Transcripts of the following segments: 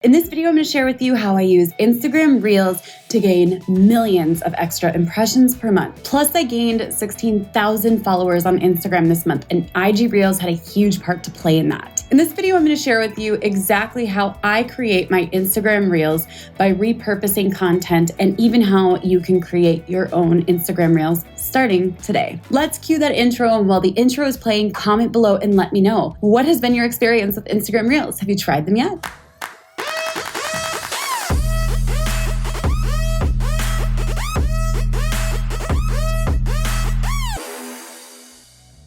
In this video, I'm going to share with you how I use Instagram Reels to gain millions of extra impressions per month. Plus, I gained 16,000 followers on Instagram this month, and IG Reels had a huge part to play in that. In this video, I'm going to share with you exactly how I create my Instagram Reels by repurposing content, and even how you can create your own Instagram Reels starting today. Let's cue that intro, and while the intro is playing, comment below and let me know. What has been your experience with Instagram Reels? Have you tried them yet?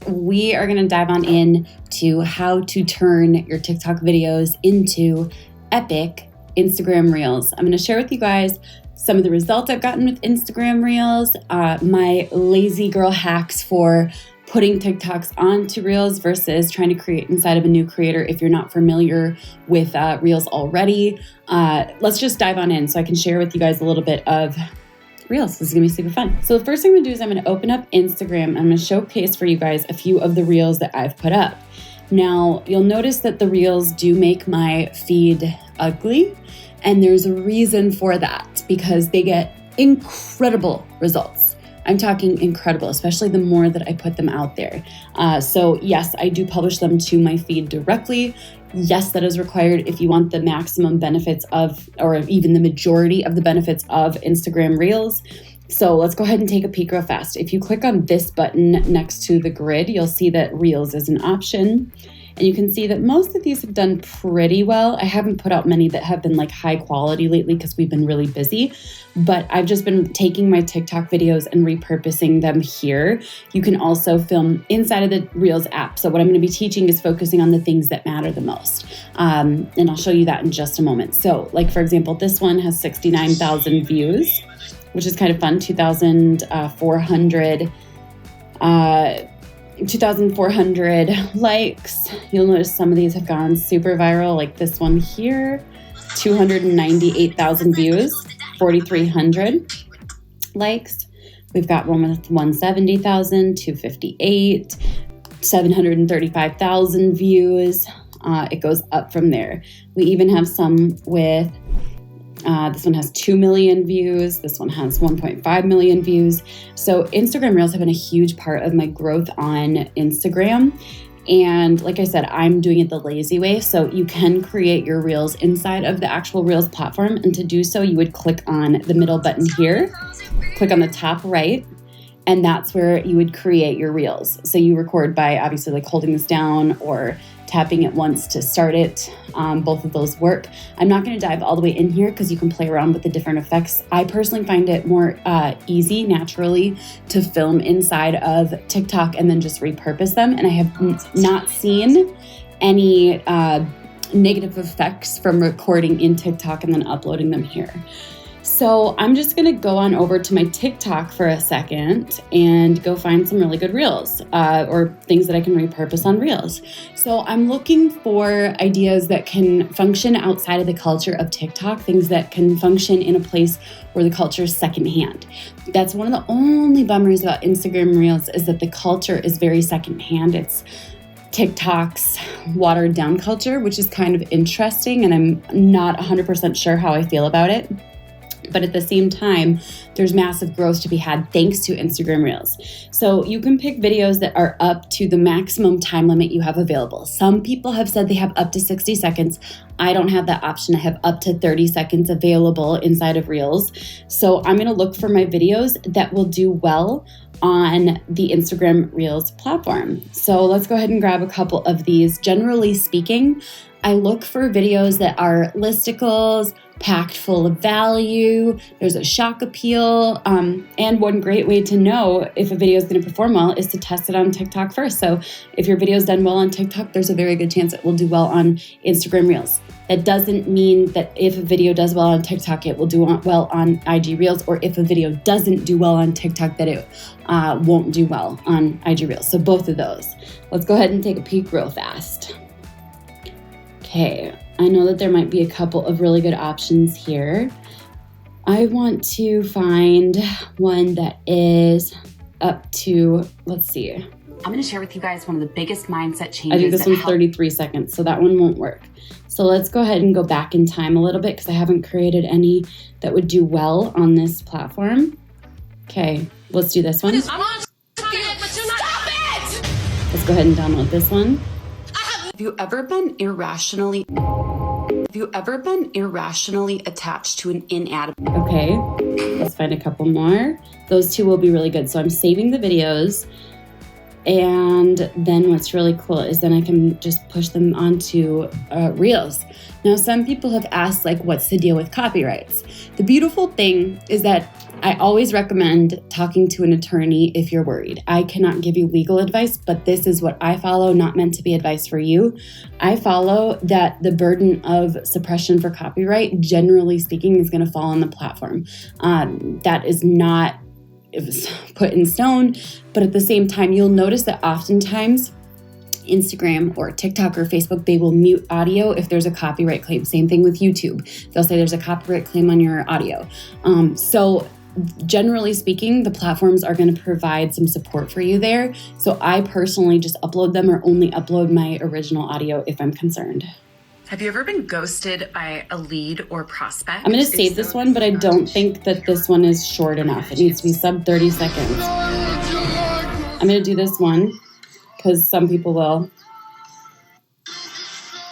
We are going to dive on in to how to turn your TikTok videos into epic Instagram Reels. I'm going to share with you guys some of the results I've gotten with Instagram Reels, my lazy girl hacks for putting TikToks onto Reels versus trying to create inside of a new creator if you're not familiar with Reels already. Let's just dive on in so I can share with you guys a little bit of Reels. This is gonna be super fun. So the first thing I'm gonna do is I'm gonna open up Instagram. I'm gonna showcase for you guys a few of the Reels that I've put up. Now, you'll notice that the Reels do make my feed ugly, and there's a reason for that because they get incredible results. I'm talking incredible, especially the more that I put them out there. So yes, I do publish them to my feed directly. Yes, that is required if you want the maximum benefits of, or even the majority of the benefits of Instagram Reels. So let's go ahead and take a peek real fast. If you click on this button next to the grid, you'll see that Reels is an option. And you can see that most of these have done pretty well. I haven't put out many that have been like high quality lately because we've been really busy, but I've just been taking my TikTok videos and repurposing them here. You can also film inside of the Reels app. So what I'm going to be teaching is focusing on the things that matter the most. And I'll show you that in just a moment. So like, for example, this one has 69,000 views, which is kind of fun, 2,400 likes. You'll notice some of these have gone super viral, like this one here, 298,000 views, 4,300 likes. We've got one with 170,000, 258, 735,000 views. It goes up from there. We even have some with this one has 2 million views. This one has 1.5 million views. So Instagram Reels have been a huge part of my growth on Instagram. And like I said, I'm doing it the lazy way. So you can create your Reels inside of the actual Reels platform. And to do so, you would click on the middle button here, click on the top right, and that's where you would create your Reels. So you record by obviously like holding this down or tapping it once to start it. Both of those work. I'm not going to dive all the way in here because you can play around with the different effects. I personally find it more easy naturally to film inside of TikTok and then just repurpose them. And I have not seen any negative effects from recording in TikTok and then uploading them here. So I'm just going to go on over to my TikTok for a second and go find some really good Reels or things that I can repurpose on Reels. So I'm looking for ideas that can function outside of the culture of TikTok, things that can function in a place where the culture is secondhand. That's one of the only bummers about Instagram Reels is that the culture is very secondhand. It's TikTok's watered down culture, which is kind of interesting, and I'm not 100% sure how I feel about it. But at the same time, there's massive growth to be had thanks to Instagram Reels. So you can pick videos that are up to the maximum time limit you have available. Some people have said they have up to 60 seconds. I don't have that option. I have up to 30 seconds available inside of Reels. So I'm going to look for my videos that will do well on the Instagram Reels platform. So let's go ahead and grab a couple of these. Generally speaking, I look for videos that are listicles, packed full of value, there's a shock appeal, and one great way to know if a video is going to perform well is to test it on TikTok first. So if your video is done well on TikTok, there's a very good chance it will do well on Instagram Reels. That doesn't mean that if a video does well on TikTok, it will do well on IG Reels, or if a video doesn't do well on TikTok, that it won't do well on IG Reels. So both of those. Let's go ahead and take a peek real fast. Okay, I know that there might be a couple of really good options here. I want to find one that is up to, let's see, I'm going to share with you guys one of the biggest mindset changes. I think this one's 33 seconds, so that one won't work. So let's go ahead and go back in time a little bit because I haven't created any that would do well on this platform. Okay, let's do this one. Let's go ahead and download this one. Have you ever been irrationally attached to an inanimate? Okay, let's find a couple more. Those two will be really good. So I'm saving the videos. And then what's really cool is then I can just push them onto Reels. Now, some people have asked, like, what's the deal with copyrights? The beautiful thing is that I always recommend talking to an attorney if you're worried. I cannot give you legal advice, but this is what I follow, not meant to be advice for you. I follow that the burden of suppression for copyright, generally speaking, is going to fall on the platform. That is not it was put in stone, but at the same time, you'll notice that oftentimes Instagram or TikTok or Facebook, they will mute audio if there's a copyright claim. Same thing with YouTube. They'll say there's a copyright claim on your audio. So generally speaking, the platforms are going to provide some support for you there. So I personally just upload them or only upload my original audio if I'm concerned. Have you ever been ghosted by a lead or prospect? I'm going to save this one, but I don't think that this one is short enough. It needs to be sub 30 seconds. I'm going to do this one because some people will.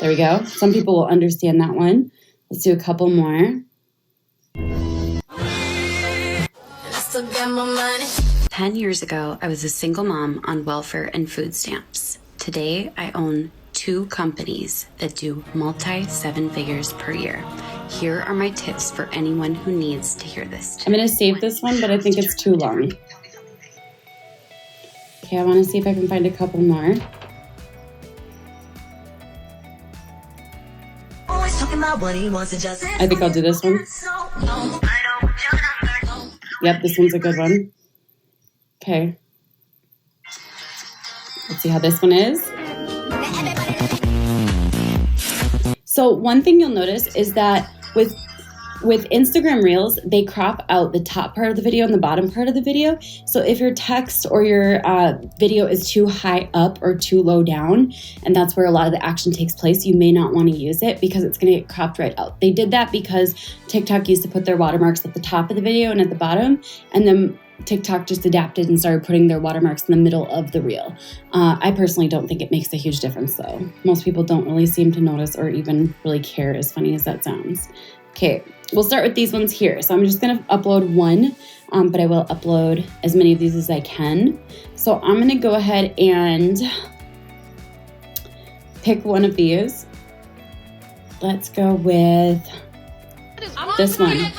There we go. Some people will understand that one. Let's do a couple more. 10 years ago, I was a single mom on welfare and food stamps. Today, I own 2 companies that do multi-7 figures per year. Here are my tips for anyone who needs to hear this. I'm going to save this one, but I think it's too long. Okay, I want to see if I can find a couple more. I think I'll do this one. Yep, this one's a good one. Okay. Let's see how this one is. So one thing you'll notice is that with Instagram Reels, they crop out the top part of the video and the bottom part of the video. So if your text or your video is too high up or too low down, and that's where a lot of the action takes place, you may not want to use it because it's going to get cropped right out. They did that because TikTok used to put their watermarks at the top of the video and at the bottom, and then TikTok just adapted and started putting their watermarks in the middle of the reel. I personally don't think it makes a huge difference though. Most people don't really seem to notice or even really care, as funny as that sounds. Okay, we'll start with these ones here. So I'm just gonna upload one, but I will upload as many of these as I can. So I'm gonna go ahead and pick one of these. Let's go with this one.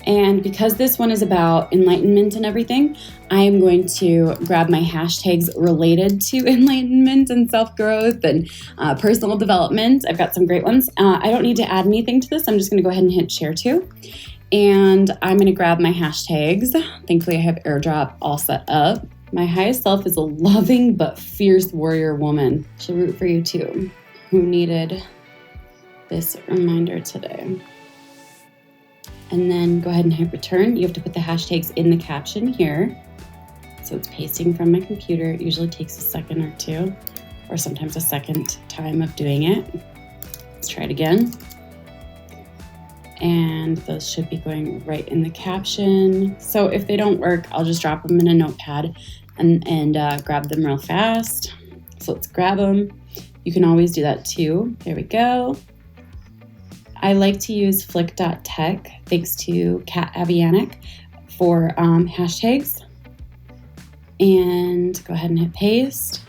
And because this one is about enlightenment and everything, I am going to grab my hashtags related to enlightenment and self-growth and personal development. I've got some great ones. I don't need to add anything to this. I'm just going to go ahead and hit share to. And I'm going to grab my hashtags. Thankfully, I have AirDrop all set up. My highest self is a loving but fierce warrior woman. She'll root for you too. Who needed this reminder today? And then go ahead and hit return. You have to put the hashtags in the caption here. So it's pasting from my computer. It usually takes a second or two, or sometimes a second time of doing it. Let's try it again. And those should be going right in the caption. So if they don't work, I'll just drop them in a notepad and grab them real fast. So let's grab them. You can always do that too. There we go. I like to use flick.tech, thanks to Kat Avianic, for hashtags. And go ahead and hit paste.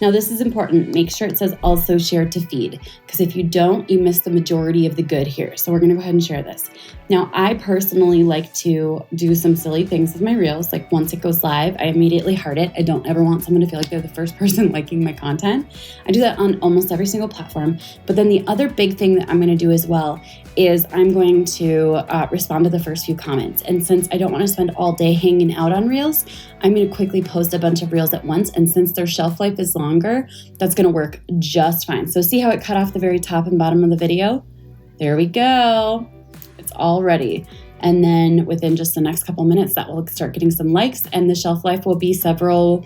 Now this is important. Make sure it says also share to feed, because if you don't, you miss the majority of the good here. So we're gonna go ahead and share this. Now I personally like to do some silly things with my reels. Like once it goes live, I immediately heart it. I don't ever want someone to feel like they're the first person liking my content. I do that on almost every single platform. But then the other big thing that I'm gonna do as well is I'm going to respond to the first few comments. And since I don't want to spend all day hanging out on reels, I'm going to quickly post a bunch of reels at once. And since their shelf life is longer, that's going to work just fine. So see how it cut off the very top and bottom of the video? There we go. It's all ready. And then within just the next couple minutes, that will start getting some likes, and the shelf life will be several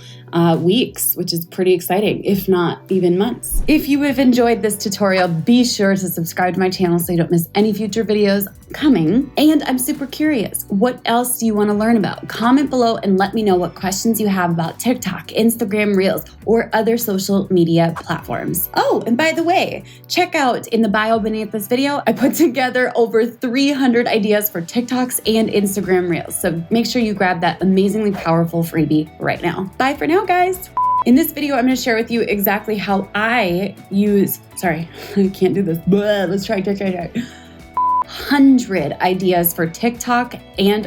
weeks, which is pretty exciting, if not even months. If you have enjoyed this tutorial, be sure to subscribe to my channel so you don't miss any future videos coming. And I'm super curious, what else do you want to learn about? Comment below and let me know what questions you have about TikTok, Instagram Reels, or other social media platforms. Oh, and by the way, check out in the bio beneath this video, I put together over 300 ideas for TikToks and Instagram Reels. So make sure you grab that amazingly powerful freebie right now. Bye for now, guys. In this video, I'm going to share with you exactly how I use, sorry, I can't do this. Let's try. 100 ideas for TikTok and